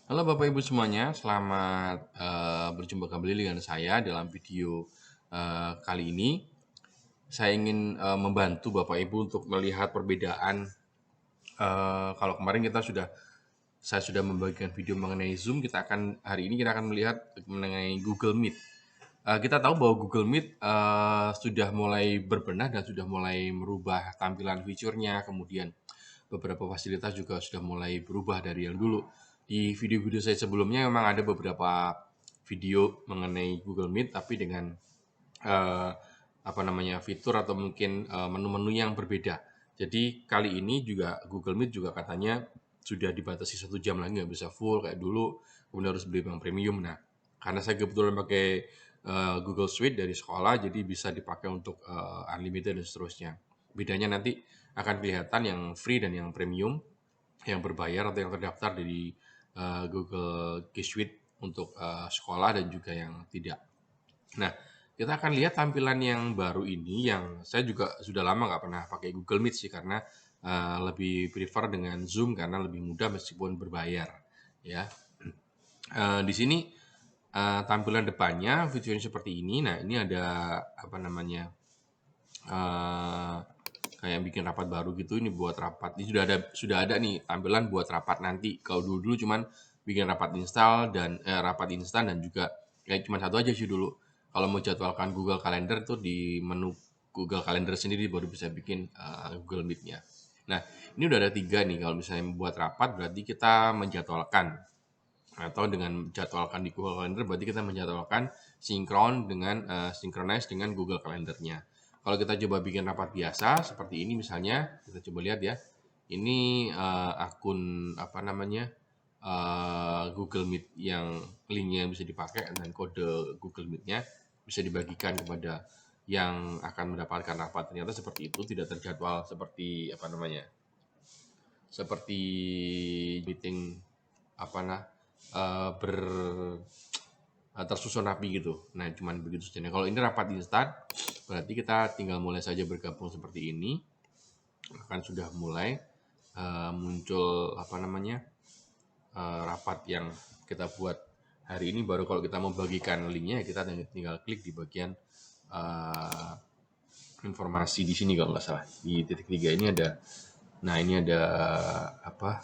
Halo Bapak Ibu semuanya, selamat berjumpa kembali dengan saya dalam video kali ini. Saya ingin membantu Bapak Ibu untuk melihat perbedaan. Kalau kemarin saya sudah membagikan video mengenai Zoom, hari ini kita akan melihat mengenai Google Meet. Kita tahu bahwa Google Meet sudah mulai berbenah dan sudah mulai merubah tampilan fiturnya, kemudian beberapa fasilitas juga sudah mulai berubah dari yang dulu. Di video-video saya sebelumnya memang ada beberapa video mengenai Google Meet, tapi dengan eh, fitur atau mungkin menu-menu yang berbeda. Jadi kali ini juga Google Meet juga katanya sudah dibatasi 1 jam lagi, nggak bisa full kayak dulu, kemudian harus beli yang premium. Nah, karena saya kebetulan pakai Google Suite dari sekolah, jadi bisa dipakai untuk unlimited dan seterusnya. Bedanya nanti akan kelihatan yang free dan yang premium, yang berbayar atau yang terdaftar dari Google G Suite untuk sekolah dan juga yang tidak. Nah, kita akan lihat tampilan yang baru ini, yang saya juga sudah lama nggak pernah pakai Google Meet sih, karena lebih prefer dengan Zoom karena lebih mudah meskipun berbayar. Ya, di sini tampilan depannya fiturnya seperti ini. Nah, ini ada apa namanya eh, kayak bikin rapat baru gitu. Ini buat rapat. Ini sudah ada nih tampilan buat rapat nanti. Kalau dulu cuman bikin rapat install dan rapat instan, dan juga kayak cuma satu aja sih dulu. Kalau mau jadwalkan Google Calendar itu di menu Google Calendar sendiri baru bisa bikin Google Meet-nya. Nah, ini udah ada 3 nih. Kalau misalnya membuat rapat berarti kita menjadwalkan, atau dengan jadwalkan di Google Calendar berarti kita menjadwalkan sinkron dengan synchronize dengan Google Calendar-nya. Kalau kita coba bikin rapat biasa seperti ini misalnya, kita coba lihat ya. Ini akun apa namanya Google Meet yang linknya bisa dipakai, dan kode Google Meet-nya bisa dibagikan kepada yang akan mendapatkan rapat. Ternyata seperti itu, tidak terjadwal seperti apa namanya, seperti meeting apa nah ber tersusun rapi gitu. Nah, cuman begitu saja. Nah, kalau ini rapat instan, berarti kita tinggal mulai saja bergabung seperti ini. Akan sudah mulai muncul apa namanya rapat yang kita buat hari ini. Baru kalau kita mau bagikan linknya, kita tinggal klik di bagian uh, informasi di sini kalau nggak salah. Di titik 3 ini ada. Nah, ini ada apa?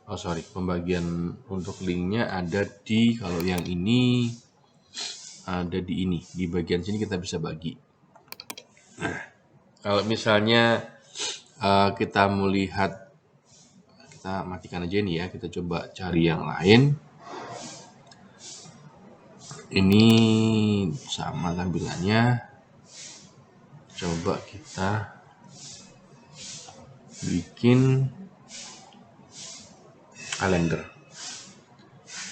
Oh sorry, pembagian untuk linknya ada di, kalau yang ini ada di ini, di bagian sini kita bisa bagi. Kalau misalnya kita melihat, kita matikan aja ini ya, kita coba cari yang lain. Ini sama tampilannya. Coba kita bikin kalender.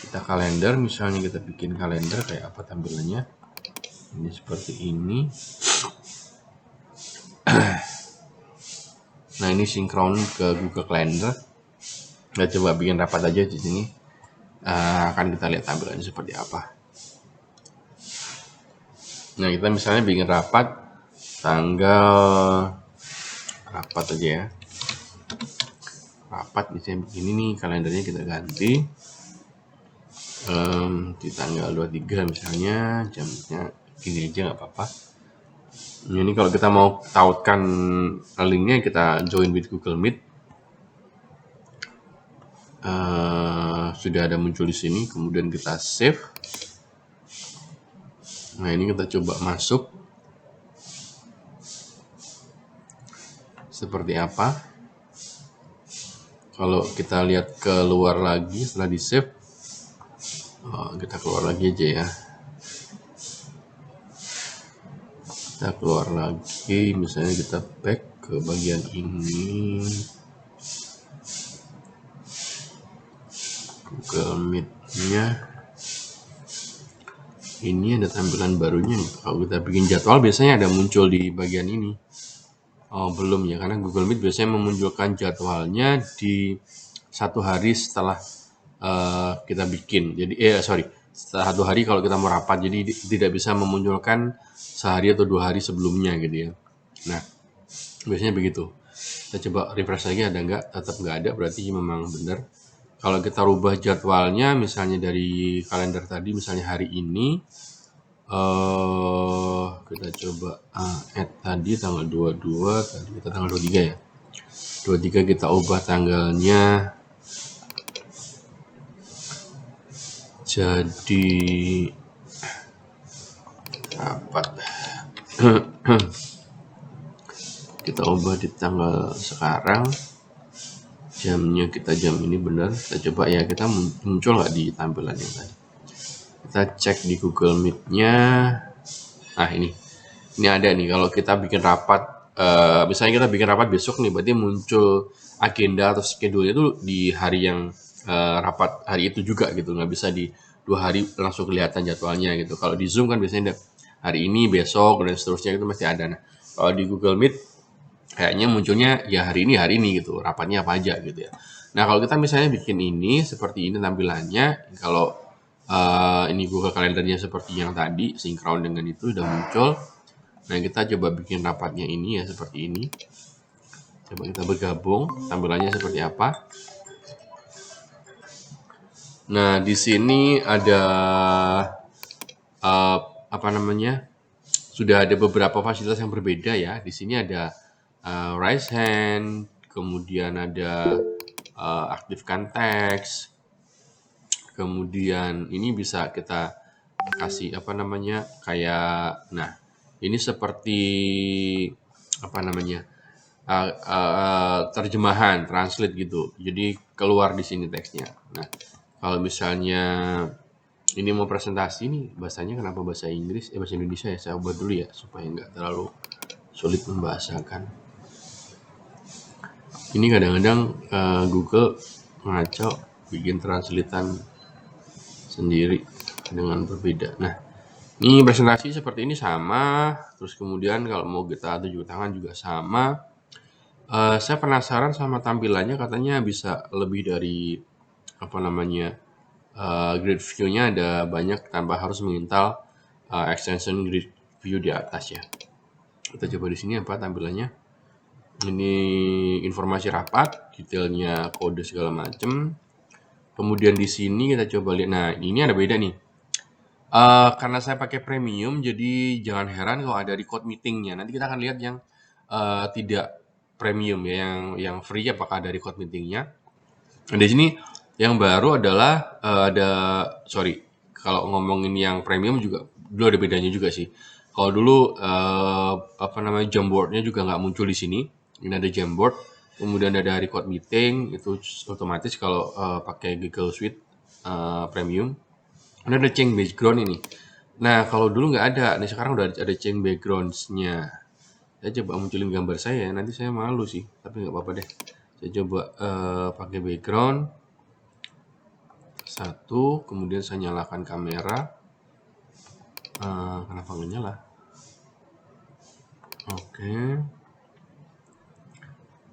Kita kalender, misalnya kita bikin kalender kayak apa tampilannya. Ini seperti ini. Nah, ini sinkron ke Google Calendar. Kita coba bikin rapat aja di sini. Akan kita lihat tampilannya seperti apa. Nah, kita misalnya bikin rapat tanggal, rapat aja ya. Rapat misalnya begini nih, kalendernya kita ganti. Di tanggal 23 misalnya, jamnya gini aja nggak apa-apa. Ini kalau kita mau tautkan linknya, kita join with Google Meet. Sudah ada muncul di sini, kemudian kita save. Nah, ini kita coba masuk seperti apa. Kalau kita lihat keluar lagi setelah di save, kita keluar lagi aja ya. Kita keluar lagi, misalnya kita back ke bagian ini, Google Meet-nya. Ini ada tampilan barunya nih. Kalau kita bikin jadwal biasanya ada muncul di bagian ini. Oh, belum ya, karena Google Meet biasanya memunculkan jadwalnya di 1 hari setelah kita bikin. Jadi setelah 1 hari kalau kita mau rapat. Jadi tidak bisa memunculkan sehari atau 2 hari sebelumnya gitu ya. Nah, biasanya begitu. Kita coba refresh lagi, ada nggak? Tetap nggak ada, berarti memang benar Kalau kita rubah jadwalnya, misalnya dari kalender tadi, misalnya hari ini, kita coba add tadi tanggal 22, tadi kita tanggal 23 ya. 23 kita ubah tanggalnya jadi rapat. Kita ubah di tanggal sekarang, jamnya kita jam ini benar. Kita coba ya, kita muncul nggak di tampilan yang tadi. Kita cek di Google Meet-nya. Nah, ini ada nih. Kalau kita bikin rapat, misalnya kita bikin rapat besok nih, berarti muncul agenda atau schedule itu di hari yang rapat hari itu juga gitu. Nggak bisa di 2 hari langsung kelihatan jadwalnya gitu. Kalau di Zoom kan biasanya hari ini, besok, dan seterusnya itu mesti ada. Nah, kalau di Google Meet kayaknya munculnya ya hari ini gitu, rapatnya apa aja gitu ya. Nah, kalau kita misalnya bikin ini seperti ini tampilannya, kalau ini Google Kalendernya seperti yang tadi, sinkron dengan itu udah muncul. Nah, kita coba bikin rapatnya ini ya seperti ini. Coba kita bergabung, tampilannya seperti apa. Nah, di sini ada apa namanya? Sudah ada beberapa fasilitas yang berbeda ya. Di sini ada raise hand, kemudian ada aktifkan teks, kemudian ini bisa kita kasih apa namanya kayak, nah ini seperti apa namanya terjemahan, translate gitu. Jadi keluar di sini teksnya. Nah, kalau misalnya ini mau presentasi nih, bahasanya kenapa bahasa Inggris, bahasa Indonesia ya, saya ubah dulu ya supaya nggak terlalu sulit membahasakan. Ini kadang-kadang Google ngaco bikin translatean sendiri dengan berbeda. Nah, ini presentasi seperti ini sama, terus kemudian kalau mau kita tunjuk tangan juga sama. Saya penasaran sama tampilannya, katanya bisa lebih dari apa namanya grid view-nya ada banyak tanpa harus menginstal extension grid view di atas ya. Kita coba di sini apa tampilannya. Ini informasi rapat, detailnya kode segala macam. Kemudian di sini kita coba lihat. Nah, ini ada beda nih. Karena saya pakai premium, jadi jangan heran kalau ada record meetingnya. Nanti kita akan lihat yang tidak premium ya, yang free apakah ada record meetingnya. Nah, di sini yang baru adalah kalau ngomongin yang premium juga dulu ada bedanya juga sih. Kalau dulu apa namanya Jamboard-nya juga nggak muncul di sini. Ini ada Jamboard, kemudian ada record meeting, itu otomatis kalau pakai Google Suite premium. Ini ada change background ini. Nah, kalau dulu nggak ada, nih sekarang udah ada change backgrounds-nya. Saya coba munculin gambar saya, nanti saya malu sih, tapi nggak apa-apa deh. Saya coba pakai background satu, kemudian saya nyalakan kamera. Kenapa nggak nyala? Oke.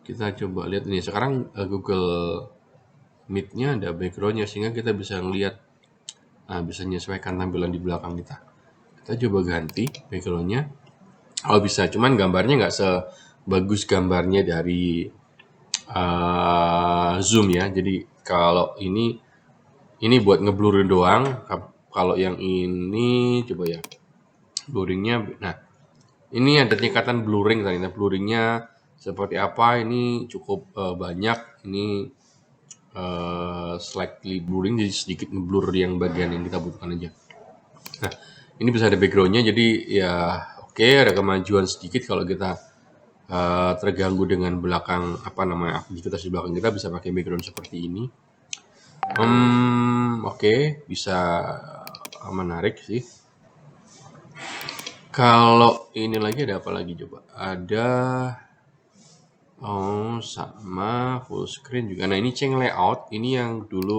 Kita coba lihat ini. Sekarang Google Meet-nya ada background-nya sehingga kita bisa ngelihat, bisa menyesuaikan tampilan di belakang kita. Kita coba ganti background-nya. Oh bisa, cuman gambarnya nggak sebagus gambarnya dari Zoom ya. Jadi kalau ini buat ngeblurin doang. Kalau yang ini coba ya, blurringnya. Nah, ini ada tingkatan blurring tadi. Nah, blurringnya seperti apa? Ini cukup banyak. Ini slightly blurring, jadi sedikit ngeblur yang bagian yang kita butuhkan aja. Nah, ini bisa ada backgroundnya, jadi ya oke, ada kemajuan sedikit kalau kita terganggu dengan belakang apa namanya aktivitas di belakang kita, bisa pakai background seperti ini. Oke, bisa menarik sih. Kalau ini lagi ada apa lagi coba? Ada sama full screen juga. Nah, ini change layout. Ini yang dulu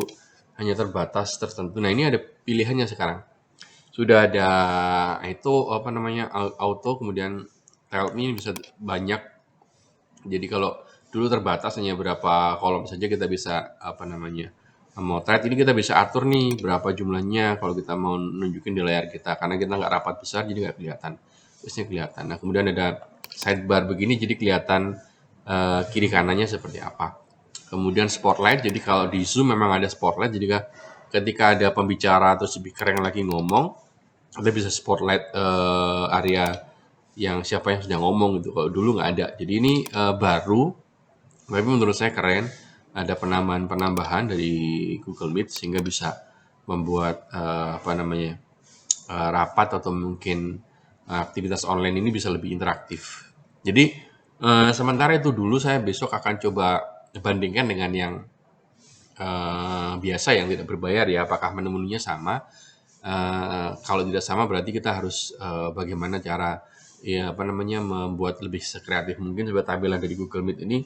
hanya terbatas tertentu. Nah, ini ada pilihannya sekarang. Sudah ada itu apa namanya auto, kemudian tile ini bisa banyak. Jadi kalau dulu terbatas hanya berapa kolom saja, kita bisa apa namanya motret. Ini kita bisa atur nih berapa jumlahnya kalau kita mau nunjukin di layar kita, karena kita nggak rapat besar jadi nggak kelihatan. Terusnya kelihatan. Nah, kemudian ada sidebar begini, jadi kelihatan kiri kanannya seperti apa. kemudian spotlight. Jadi kalau di Zoom memang ada spotlight, jadi ketika ada pembicara atau speaker yang lagi ngomong, kita bisa spotlight area yang siapa yang sedang ngomong gitu. Kalau dulu nggak ada. Jadi ini baru, tapi menurut saya keren. Ada penambahan dari Google Meet sehingga bisa membuat rapat atau mungkin aktivitas online ini bisa lebih interaktif. Jadi sementara itu dulu, saya besok akan coba bandingkan dengan yang biasa yang tidak berbayar ya, apakah menu-menunya sama. Kalau tidak sama berarti kita harus bagaimana cara membuat lebih sekreatif mungkin supaya tampilan dari Google Meet ini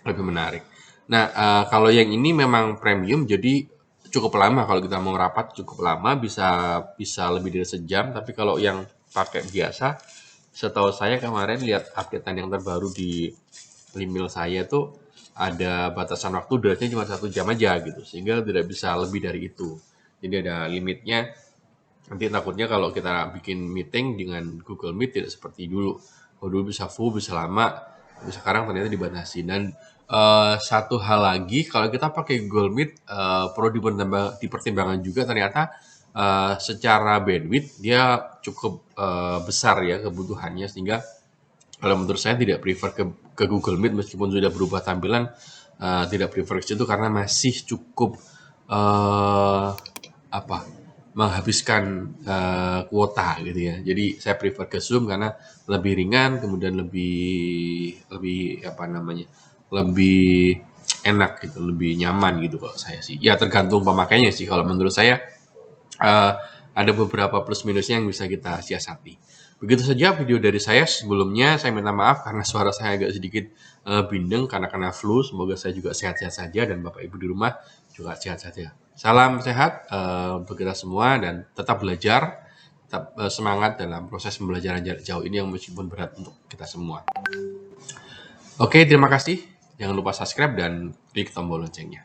lebih menarik. Nah, kalau yang ini memang premium, jadi cukup lama. Kalau kita mau rapat cukup lama, bisa lebih dari sejam. Tapi kalau yang pakai biasa, setahu saya kemarin lihat updatean yang terbaru di email saya tuh ada batasan waktu durasinya cuma 1 jam aja gitu, sehingga tidak bisa lebih dari itu. Jadi ada limitnya. Nanti takutnya kalau kita bikin meeting dengan Google Meet tidak seperti dulu. Kalau dulu bisa full, bisa lama, tapi sekarang ternyata dibatasi. Dan satu hal lagi, kalau kita pakai Google Meet perlu dipertimbangkan juga ternyata secara bandwidth dia cukup besar ya kebutuhannya, sehingga kalau menurut saya tidak prefer ke Google Meet meskipun sudah berubah tampilan, tidak prefer ke situ karena masih cukup menghabiskan kuota gitu ya. Jadi saya prefer ke Zoom karena lebih ringan, kemudian lebih lebih enak gitu, lebih nyaman gitu kalau saya sih. Ya tergantung pemakainya sih. Kalau menurut saya ada beberapa plus minusnya yang bisa kita siasati. Begitu saja video dari saya. Sebelumnya saya minta maaf karena suara saya agak sedikit bindeng karena kena flu. Semoga saya juga sehat-sehat saja dan Bapak Ibu di rumah juga sehat saja. Salam sehat untuk kita semua dan tetap belajar, tetap semangat dalam proses pembelajaran jarak jauh ini yang meskipun berat untuk kita semua. Oke, terima kasih. Jangan lupa subscribe dan klik tombol loncengnya.